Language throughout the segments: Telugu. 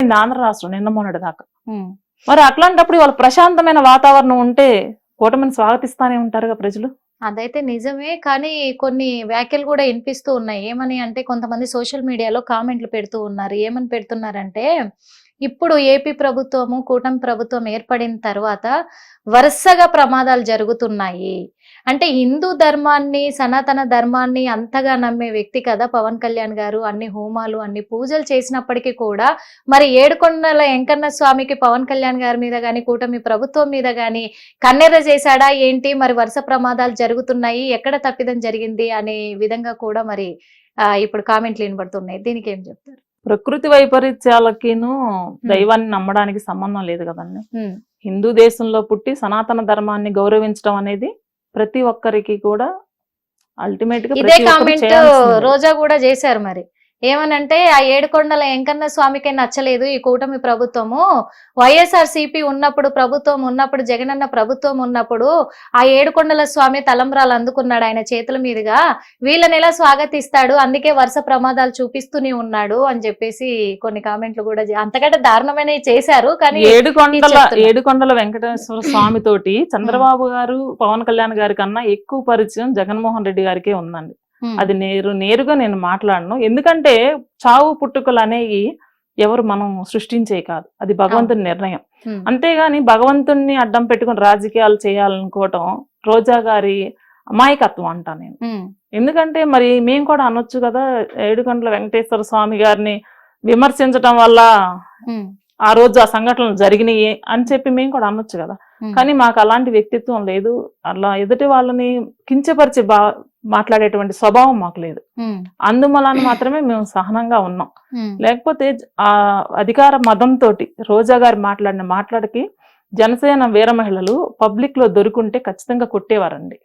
అయిపోయింది ఆంధ్ర రాష్ట్రం నిన్న మొన్నటి దాకా. మరి అట్లాంటప్పుడు వాళ్ళ ప్రశాంతమైన వాతావరణం ఉంటే కూటమిని స్వాగతిస్తానే ఉంటారుగా ప్రజలు. అదైతే నిజమే. కానీ కొన్ని వ్యాఖ్యలు కూడా వినిపిస్తూ ఉన్నాయి. ఏమని అంటే కొంతమంది సోషల్ మీడియాలో కామెంట్లు పెడుతూ ఉన్నారు. ఏమని పెడుతున్నారంటే, ఇప్పుడు ఏపీ ప్రభుత్వము, కూటమి ప్రభుత్వం ఏర్పడిన తర్వాత వరుసగా ప్రమాదాలు జరుగుతున్నాయి. అంటే హిందూ ధర్మాన్ని, సనాతన ధర్మాన్ని అంతగా నమ్మే వ్యక్తి కదా పవన్ కళ్యాణ్ గారు. అన్ని హోమాలు, అన్ని పూజలు చేసినప్పటికీ కూడా మరి ఏడుకొండల వెంకన్న స్వామికి పవన్ కళ్యాణ్ గారి మీద గాని, కూటమి ప్రభుత్వం మీద గాని కన్నెర్ర చేశాడా ఏంటి? మరి వరుస ప్రమాదాలు జరుగుతున్నాయి. ఎక్కడ తప్పిదం జరిగింది అనే విధంగా కూడా మరి ఇప్పుడు కామెంట్లు వినబడుతున్నాయి. దీనికి ఏం చెప్తారు? ప్రకృతి వైపరీత్యాలకిను దైవాన్ని నమ్మడానికి సంబంధం లేదు కదండి. హిందూ దేశంలో పుట్టి సనాతన ధర్మాన్ని గౌరవించడం అనేది ప్రతి ఒక్కరికి కూడా అల్టిమేట్ గా ఇదే కామెంట్ రోజా కూడా చేశారు. మరి ఏమనంటే ఆ ఏడుకొండల వెంకన్న స్వామికే నచ్చలేదు ఈ కూటమి ప్రభుత్వము. వైఎస్ఆర్సీపీ ఉన్నప్పుడు, ప్రభుత్వం ఉన్నప్పుడు, జగనన్న ప్రభుత్వం ఉన్నప్పుడు ఆ ఏడుకొండల స్వామి తలంబ్రాలు అందుకున్నాడు ఆయన చేతుల మీదుగా. వీళ్ళని ఎలా స్వాగతిస్తాడు? అందుకే వరుస ప్రమాదాలు చూపిస్తూనే ఉన్నాడు అని చెప్పేసి కొన్ని కామెంట్లు కూడా అంతకంటే దారుణమైనవి చేశారు. కానీ ఏడుకొండల వెంకటేశ్వర స్వామి తోటి చంద్రబాబు గారు, పవన్ కళ్యాణ్ గారి కన్నా ఎక్కువ పరిచయం జగన్మోహన్ రెడ్డి గారికే ఉందండి. అది నేరుగా నేను మాట్లాడను. ఎందుకంటే చావు పుట్టుకలు అనేవి ఎవరు మనం సృష్టించే కాదు, అది భగవంతుని నిర్ణయం. అంతేగాని భగవంతుణ్ణి అడ్డం పెట్టుకుని రాజకీయాలు చేయాలనుకోవటం రోజా గారి అమాయకత్వం అంటా నేను. ఎందుకంటే మరి మేము కూడా అనొచ్చు కదా, ఏడుకొండల వెంకటేశ్వర స్వామి గారిని విమర్శించటం వల్ల ఆ రోజు ఆ సంఘటనలు జరిగినాయి అని చెప్పి మేము కూడా అనొచ్చు కదా. కానీ మాకు అలాంటి వ్యక్తిత్వం లేదు. అలా ఎదుటి వాళ్ళని కించపరిచి మాట్లాడేటువంటి స్వభావం మాకు లేదు. అందువలన మాత్రమే మేము సహనంగా ఉన్నాం. లేకపోతే ఆ అధికార మదంతో రోజా గారు మాట్లాడిన మాట్లాడికి జనసేన వీర మహిళలు పబ్లిక్ లో దొరుకుంటే ఖచ్చితంగా కొట్టేవారండి.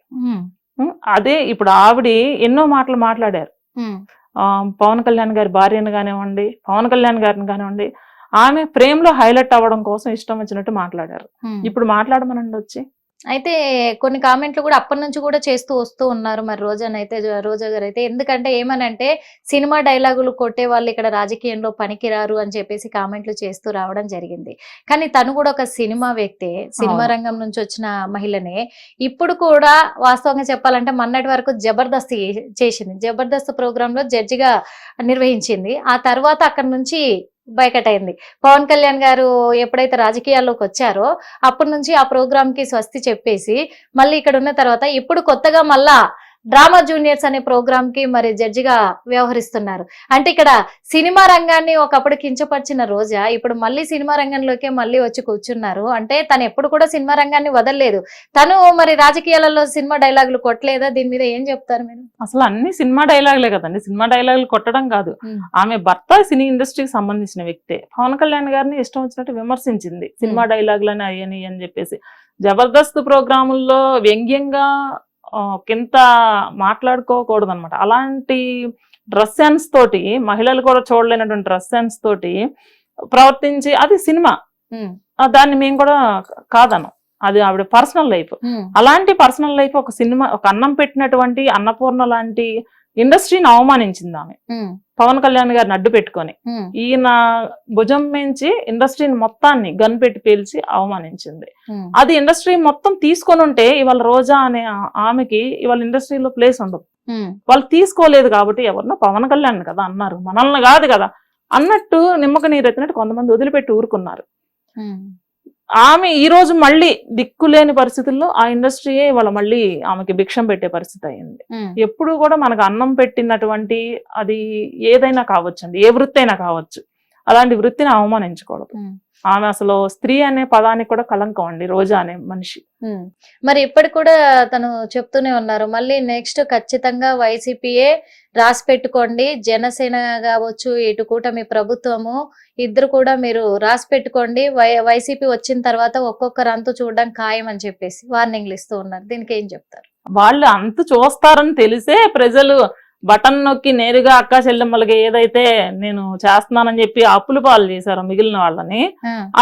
అదే ఇప్పుడు ఆవిడ ఎన్నో మాటలు మాట్లాడారు. పవన్ కళ్యాణ్ గారి భార్యను కానివ్వండి, పవన్ కళ్యాణ్ గారిని కానివ్వండి, ఆమె ఫ్రేమ్ లో హైలైట్ అవ్వడం కోసం ఇష్టం వచ్చినట్టు మాట్లాడారు. ఇప్పుడు మాట్లాడమనండి వచ్చి. అయితే కొన్ని కామెంట్లు కూడా అప్పటి నుంచి కూడా చేస్తూ వస్తూ ఉన్నారు. మరి రోజా గారు అయితే ఎందుకంటే ఏమనంటే సినిమా డైలాగులు కొట్టే వాళ్ళు ఇక్కడ రాజకీయంలో పనికిరారు అని చెప్పేసి కామెంట్లు చేస్తూ రావడం జరిగింది. కానీ తను కూడా ఒక సినిమా వ్యక్తే, సినిమా రంగం నుంచి వచ్చిన మహిళనే. ఇప్పుడు కూడా వాస్తవంగా చెప్పాలంటే మొన్నటి వరకు జబర్దస్త్ చేసింది. జబర్దస్త్ ప్రోగ్రామ్ లో జడ్జిగా నిర్వహించింది. ఆ తర్వాత అక్కడి నుంచి బైకట్ అయింది. పవన్ కళ్యాణ్ గారు ఎప్పుడైతే రాజకీయాల్లోకి వచ్చారో అప్పటి నుంచి ఆ ప్రోగ్రామ్ కి స్వస్తి చెప్పేసి మళ్ళీ ఇక్కడ ఉన్న తర్వాత ఇప్పుడు కొత్తగా మళ్ళా డ్రామా జూనియర్స్ అనే ప్రోగ్రామ్ కి మరి జడ్జిగా వ్యవహరిస్తున్నారు. అంటే ఇక్కడ సినిమా రంగాన్ని ఒకప్పుడు కించపరిచిన రోజా ఇప్పుడు మళ్ళీ సినిమా రంగంలోకే మళ్ళీ వచ్చి కూర్చున్నారు. అంటే తను ఎప్పుడు కూడా సినిమా రంగాన్ని వదలలేదు. తను మరి రాజకీయాలలో సినిమా డైలాగులు కొట్టలేదా? దీని మీద ఏం చెప్తారు మీరు? అసలు అన్ని సినిమా డైలాగులే కదండి. సినిమా డైలాగులు కొట్టడం కాదు. ఆమె భర్త సినీ ఇండస్ట్రీకి సంబంధించిన వ్యక్తే. పవన్ కళ్యాణ్ గారిని ఇష్టం వచ్చినట్టు విమర్శించింది. సినిమా డైలాగులని అయ్యని అని చెప్పేసి. జబర్దస్త్ ప్రోగ్రాముల్లో వ్యంగ్యంగా కింద మాట్లాడుకోకూడదు అనమాట. అలాంటి డ్రెస్ సెన్స్ తోటి మహిళలు కూడా చూడలేనటువంటి డ్రెస్ సెన్స్ తోటి ప్రవర్తించి అది సినిమా, దాన్ని మేము కూడా కాదను. అది ఆవిడ పర్సనల్ లైఫ్. అలాంటి పర్సనల్ లైఫ్ ఒక సినిమా, ఒక అన్నం పెట్టినటువంటి అన్నపూర్ణ లాంటి ఇండస్ట్రీని అవమానించింది ఆమె. పవన్ కళ్యాణ్ గారిని అడ్డు పెట్టుకొని ఈయన భుజం మించి ఇండస్ట్రీని మొత్తాన్ని గన్ పెట్టి పేల్చి అవమానించింది. అది ఇండస్ట్రీ మొత్తం తీసుకొని ఉంటే ఇవాళ రోజా అనే ఆమెకి ఇవాళ ఇండస్ట్రీలో ప్లేస్ ఉండదు. వాళ్ళు తీసుకోలేదు కాబట్టి ఎవరినో పవన్ కళ్యాణ్ కదా అన్నారు, మనల్ని కాదు కదా అన్నట్టు నిమ్మక నీరెత్తినట్టు కొంతమంది వదిలిపెట్టి ఊరుకున్నారు. ఆమె ఈ రోజు మళ్ళీ దిక్కులేని పరిస్థితుల్లో ఆ ఇండస్ట్రీయే ఇవాళ మళ్ళీ ఆమెకి భిక్షం పెట్టే పరిస్థితి అయింది. ఎప్పుడు కూడా మనకు అన్నం పెట్టినటువంటి అది ఏదైనా కావచ్చండి, ఏ వృత్తి అయినా కావచ్చు, అలాంటి వృత్తిని అవమానించకూడదు. ఆమె అసలు స్త్రీ అనే పదానికి కూడా కలంకం అండి రోజా అనే మనిషి. మరి ఇప్పటికి కూడా తను చెప్తూనే ఉన్నారు, మళ్ళీ నెక్స్ట్ ఖచ్చితంగా వైసీపీయే రాసి పెట్టుకోండి, జనసేన కావచ్చు ఇటు కూటమి ప్రభుత్వము ఇద్దరు కూడా మీరు రాసి పెట్టుకోండి, వైసీపీ వచ్చిన తర్వాత ఒక్కొక్కరు అంతు చూడడం ఖాయం అని చెప్పేసి వార్నింగ్లు ఇస్తూ ఉన్నారు. దీనికి ఏం చెప్తారు? వాళ్ళు అంతు చూస్తారని తెలిసే ప్రజలు బటన్ నొక్కి నేరుగా అక్క చెల్లెమ్మలకి ఏదైతే నేను చేస్తున్నానని చెప్పి అప్పులు పాలు చేశారో మిగిలిన వాళ్ళని,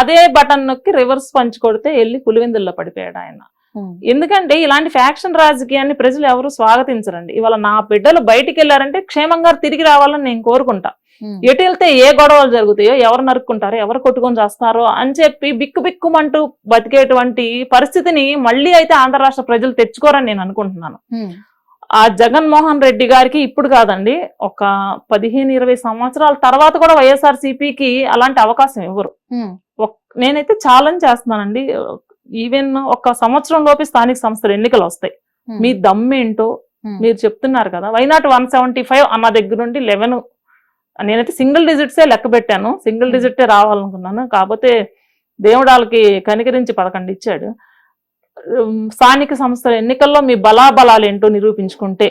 అదే బటన్ నొక్కి రివర్స్ పంచి కొడితే వెళ్ళి పులివెందుల్లో పడిపోయాడు ఆయన. ఎందుకంటే ఇలాంటి ఫ్యాక్షన్ రాజకీయాన్ని ప్రజలు ఎవరు స్వాగతించరండి. ఇవాళ నా బిడ్డలు బయటికి వెళ్ళారంటే క్షేమంగా తిరిగి రావాలని నేను కోరుకుంటా. ఎటు వెళ్తే ఏ గొడవలు జరుగుతాయో, ఎవరు నరుక్కుంటారో, ఎవరు కొట్టుకొని చేస్తారో అని చెప్పి బిక్కుబిక్కుమంటూ బతికేటువంటి పరిస్థితిని మళ్ళీ అయితే ఆంధ్ర రాష్ట్ర ప్రజలు తెచ్చుకోరని నేను అనుకుంటున్నాను. ఆ జగన్మోహన్ రెడ్డి గారికి ఇప్పుడు కాదండి, ఒక 15-20 సంవత్సరాల తర్వాత కూడా వైఎస్ఆర్సీపీకి అలాంటి అవకాశం ఇవ్వరు. నేనైతే ఛాలెంజ్ చేస్తున్నానండి, ఈవెన్ ఒక సంవత్సరం లోపు స్థానిక సంస్థల ఎన్నికలు వస్తాయి. మీ దమ్మేంటో మీరు చెప్తున్నారు కదా, వైనాట్ 175 అన్న దగ్గర నుండి 11, నేనైతే సింగిల్ డిజిట్సే లెక్క పెట్టాను, సింగిల్ డిజిటే రావాలనుకున్నాను. కాకపోతే దేవుడు వాళ్ళకి కనికరించి 11 ఇచ్చాడు. స్థానిక సంస్థల ఎన్నికల్లో మీ బలాబలాలు ఏంటో నిరూపించుకుంటే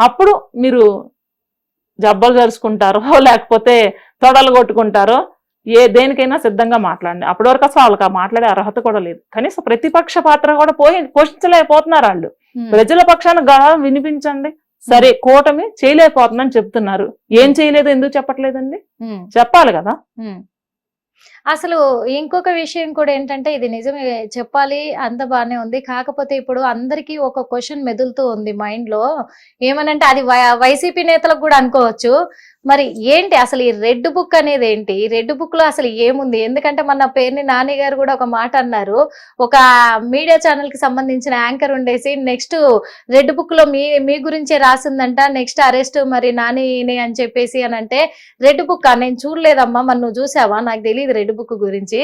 అప్పుడు మీరు జబ్బలు జరుచుకుంటారో లేకపోతే తొడలు కొట్టుకుంటారో దేనికైనా సిద్ధంగా మాట్లాడండి. అప్పటి వరకు అసలు వాళ్ళకి మాట్లాడే అర్హత కూడా లేదు. కనీసం ప్రతిపక్ష పాత్ర కూడా పోషించలేకపోతున్నారు వాళ్ళు. ప్రజల పక్షాన గళం వినిపించండి. సరే, కూటమి చేయలేకపోతుందని చెప్తున్నారు, ఏం చేయలేదు ఎందుకు చెప్పట్లేదండి? చెప్పాలి కదా. అసలు ఇంకొక విషయం కూడా ఏంటంటే, ఇది నిజమే చెప్పాలి, అంత బానే ఉంది. కాకపోతే ఇప్పుడు అందరికీ ఒక క్వశ్చన్ మెదులుతూ ఉంది మైండ్ లో, ఏమనంటే అది వైసీపీ నేతలకు కూడా అనుకోవచ్చు. మరి ఏంటి అసలు ఈ రెడ్ బుక్ అనేది ఏంటి? ఈ రెడ్ బుక్ లో అసలు ఏముంది? ఎందుకంటే మన పేరుని నాని గారు కూడా ఒక మాట అన్నారు, ఒక మీడియా ఛానల్ కి సంబంధించిన యాంకర్ ఉండేసి నెక్స్ట్ రెడ్ బుక్ లో మీ గురించే రాసిందంట, నెక్స్ట్ అరెస్ట్ మరి నానిని అని చెప్పేసి అని అంటే, రెడ్ బుక్ నేను చూడలేదమ్మా, మరి నువ్వు చూసావా, నాకు తెలియదు రెడ్ బుక్ గురించి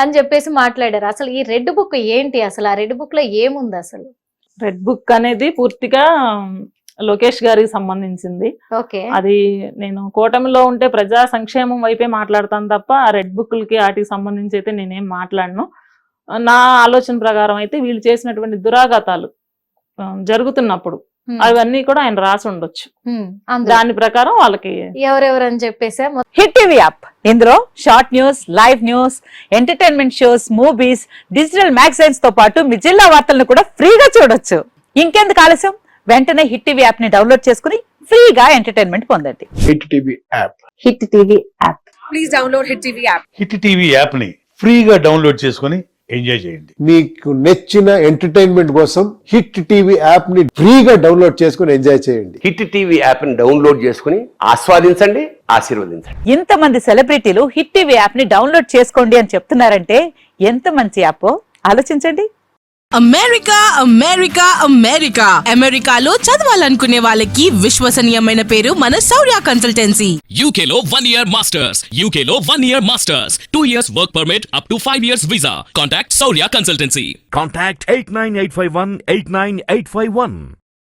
అని చెప్పేసి మాట్లాడారు. అసలు ఈ రెడ్ బుక్ ఏంటి? అసలు ఆ రెడ్ బుక్ లో ఏముంది? అసలు రెడ్ బుక్ అనేది పూర్తిగా లోకేష్ గారికి సంబంధించింది. అది నేను కూటమిలో ఉంటే ప్రజా సంక్షేమం వైపే మాట్లాడతాను తప్ప ఆ రెడ్ బుక్లకి వాటికి సంబంధించి అయితే నేనేం మాట్లాడను. నా ఆలోచన ప్రకారం అయితే వీళ్ళు చేసినటువంటి దురాఘాతాలు జరుగుతున్నప్పుడు అవన్నీ కూడా ఆయన రాసి ఉండొచ్చు. దాని ప్రకారం వాళ్ళకి ఎవరెవరని చెప్పేసి హిట్ టీవీ యాప్, ఇందులో short news, live news, entertainment shows, movies, digital magazines తో పాటు మీ జిల్లా వార్తలను కూడా ఫ్రీగా చూడొచ్చు. ఇంకెందుకు ఆలస్యం, వెంటనే హిట్ టీవీ యాప్ ని డౌన్లోడ్ చేసుకుని ఫ్రీగా ఎంటర్టైన్మెంట్ పొందండి. Hit TV app, hit TV app, please download hit TV app. Hit TV app ని ఫ్రీగా డౌన్లోడ్ చేసుకుని ఎంజాయ్ చేయండి. మీకు నచ్చిన ఎంటర్టైన్మెంట్ కోసం హిట్ టీవీ యాప్ ని ఫ్రీగా డౌన్లోడ్ చేసుకుని ఎంజాయ్ చేయండి. హిట్ టీవీ యాప్ ని డౌన్లోడ్ చేసుకుని ఆస్వాదించండి, ఆశీర్వదించండి. ఇంతమంది సెలబ్రిటీలు హిట్ టీవీ యాప్ ని డౌన్లోడ్ చేసుకోండి అని చెప్తున్నారంటే ఎంత మంచి యాప్ ఆలోచించండి. అమెరికా అమెరికా అమెరికా అమెరికాలో చదవాలనుకునే వాళ్ళకి విశ్వసనీయమైన పేరు మన శౌర్య కన్సల్టెన్సీ. UK లో 1 year masters, UK లో 1 year masters, 2 years work permit up to 5 years visa. Contact Shaurya Consultancy. Contact 89851 89851.